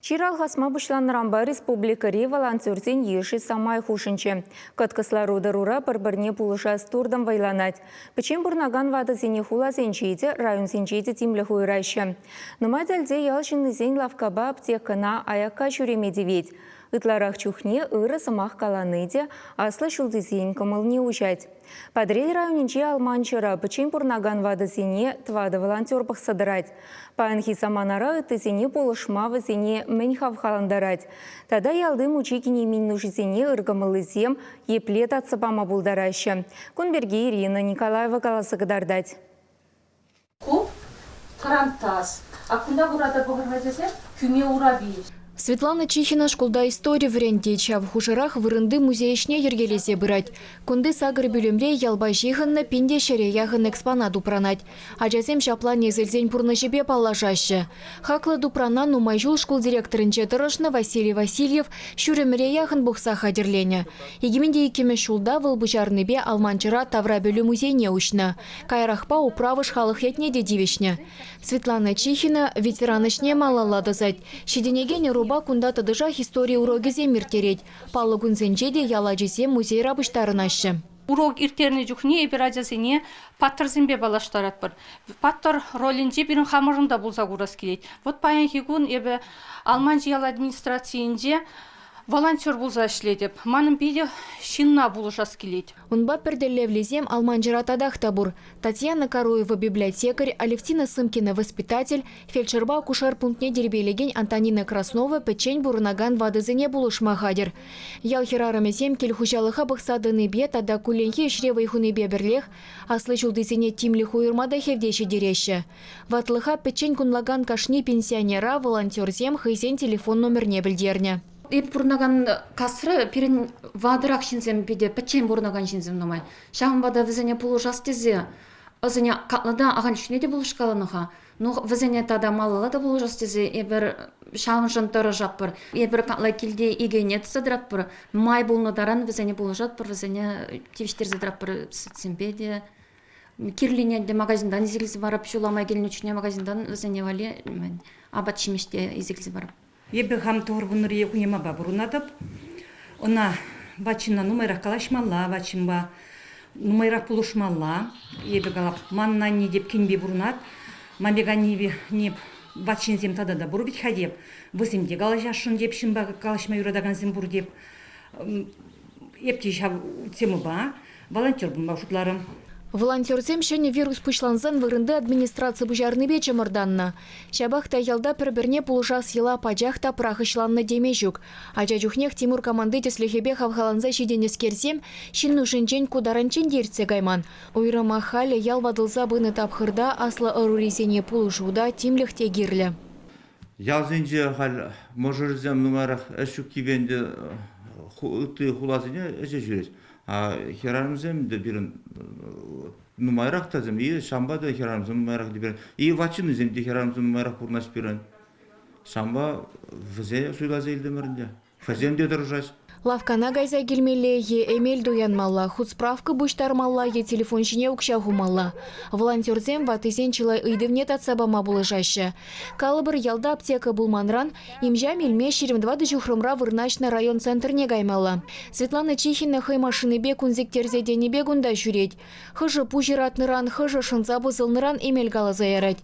Чирал хасма бұшланырамба республикари волонтерден еші самай хушынче. Каткаслару дарура бір-бірне пулыша стурдам вайланать. Печен бұрнаган вады зене хула зенчейді, район зенчейді тимлі хуйрайшы. Нумай дәлде ялшынны зен лавкаба аптекана аяққа жүремедевет. Ытларах чухне ыры сымақ каланыде, аслы шулды зен кымылне ужать. Падрель районинче алманчыра печен бұрнаган вады зене твады волонтер бұқсадырать. Паянхи саманара ыты зене полышмавы зене меньхав халандарать. Тада ялды мучикине миннуши зене ыргымылы зем еплет атсыпама булдараща. Кунберге Ирина Николаева каласыгдардать. Куб, карантас. А куда burada бұғырғадесе? Күме ураби. Светлана Чихина школда история врендеча в хушарах вырынды музейшне ергелесе бырать. Кунды сагыр бүлемре ялба жихынны пинде шереяхын экспонат упранать. Ажасем шаплане зельзень пурнышепе паллажаще. Хаклы дупрана нумайжул школ директорын четырышны Василий Васильев шүремре яхын бұқса хадерлене. Егеменде екеме шулда вылбыжарныбе алманчыра тавра бөлі музейне ушны. Кайрахпа управыш халық етне дедивешне. Светлана Чихина ветеранышне малаладызать. Шеденегене руба кунда тадыжа история урогизе миртереть. Палы күнзенчеде яладжисе музей рабыштарын ашы. Урок иртерне жүхне эбиражасыне паттырзинбе балаштарат бар. Паттыр ролинже бірін хамырында болса курас келет. Вот паянхи күн эбі Алман жиял администрациинже волонтер болса ішледіп. Маным бейде шинна болушас келет. Унба перделевлезем Алманжыра тадахта бур. Татьяна Каруева библиотекарь, Алевтина Сымкина воспитатель, фельдшерба кушар пунктне дербелеген Антонина Краснова печень бурнаган вадызыне булышма хадер. Ял хирарамезем кельхужалыха бықсадыны бе тада куленхи шревай хуныбе бірлех, аслы жулдызыне тимли хуйырмада хевдеші дереші. Ватлыха печень кунлаган кашни пенсионера волонтерзем хызен телефон номерне білдерне. Еп бурнаган касры перен вадырак шинзем биде печен бурнаган шинзем номай. Шағын бада візене пулушас тезе. Өзіне катлада аған үшіне булышкаланыха. Но візене тада малыла да булушас тезе. Ебір шағын жантары жаппыр. Ебір катла келде игенет сыдраппыр. Май булнадаран візене булушатпыр. Візене тевіштер зыдраппыр сытсембеде. Кирлинеде магазиндан изегілзі барып, шуламай келін үшіне магазиндан візене вали абат шимеште изегілзі барып. Ебі хам тұғыр бұныр екунема ба бұрынадып. Она вачина нумайрақ калашмалла, вачинба нумайрақ пулушмалла. Ебі қалап манна не деп кенбе бұрынад. Мамега не вачинзем тада да бұру бит хадеп. Выземде қалашашын деп шинба калашма юрадаган зем бұр деп. Епте шап темы ба. Волонтер бұн ба жұтларым. Волонтерзем шөне вирус пышланзан вырынды администрация бұжарны бечі мұрданна. Шабақта ялда бір-бірне пулыжа сила паджақта прахышланны демежук. Ажа жүхнех Тимур команды теслехебе хавхаланза шиденес керсем, шинну жынчен кударанчен дерце гайман. Ойры махалі ялвадылза бұны тапхырда аслы ұрурезене пулышуда тимліхте гирлі. Ялзенже хал можырзем нумарах әшік кивенде ұты хулазыне әже жүрес. Херарымзем де бірін нумайрақ тазым, и шамба да херарымзем нумайрақ де бірін. И вачын үзем де херарымзем нумайрақ бұрнаш бірін. Шамба візе суйлазы елдемірінде. Фазем де дұржаш. Лавкана гайза келмелі е эмель дуянмалла, худсправка бұштармалла е телефон жіне ұқша хумалла. Волонтерзем ватызен чылай үйдівне татсабама бұлыжашы. Калыбыр ялда аптека бұлманран, имжа мелме 22 жүхрымра вырнашны район центрне гаймалла. Светлана Чихина хай машиныбе күнзектерзе денебе гунда жүрет. Хыжы пужиратныран, хыжы шынза бұзылныран эмель галаза ярать.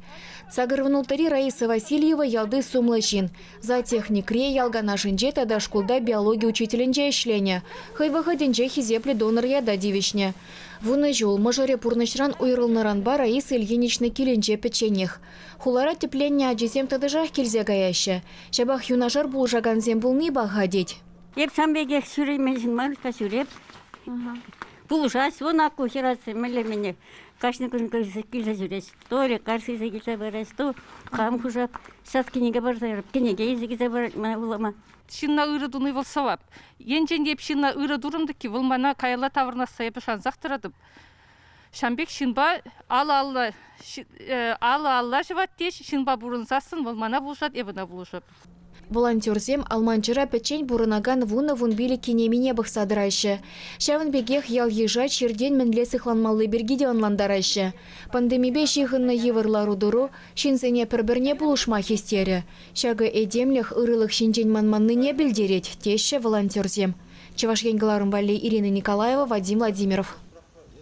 Сагырвынултари Раиса Васильева ялды сумлышин. За техникре ялгана жынже тада школда биология учителінже ішлене. Хайваха денже хизепле донор яда девишне. Вуны жол мажаре пурнышран уйрылныран ба Раиса Ильиничны киленже печенех. Хулара тепленне аджизем тадыжах келзе гаяшы. Шабах юнажар булжаган зем булны багадеть. Еп самбеге сүрейменшін марка сүреп. Булжас, вон аку херасы мелемене. Каждый күн келсе жүрес. То лекарсы келсе барас, то қам хужап, сас кенеге барса, кенеге езегізе бар, мана булама. Шинна ыры дуны болсавап. Енжен деп шинна ыры дурымды ки, вылмана кайла тавырнаса епі шанзақтырадып. Шамбек шинба ала живат деш, шинба бұрынсасын, вылмана бұлшат, ебіна бұлшап. Волонтерзем алманчыра печень бурынаган вуны вунбили кинемине бықсадырайшы. Шавын бегех ял ежа черден мінле сықланмалы бергиде онландарайшы. Пандемибе шихынны евырлару дұру, шинзене пірбірне булушма хестері. Шагы эдемліх ырылық шинжен манманны не білдерет, теші волонтерзем. Чевашген Галарумбали, Ирина Николаева, Вадим Владимиров.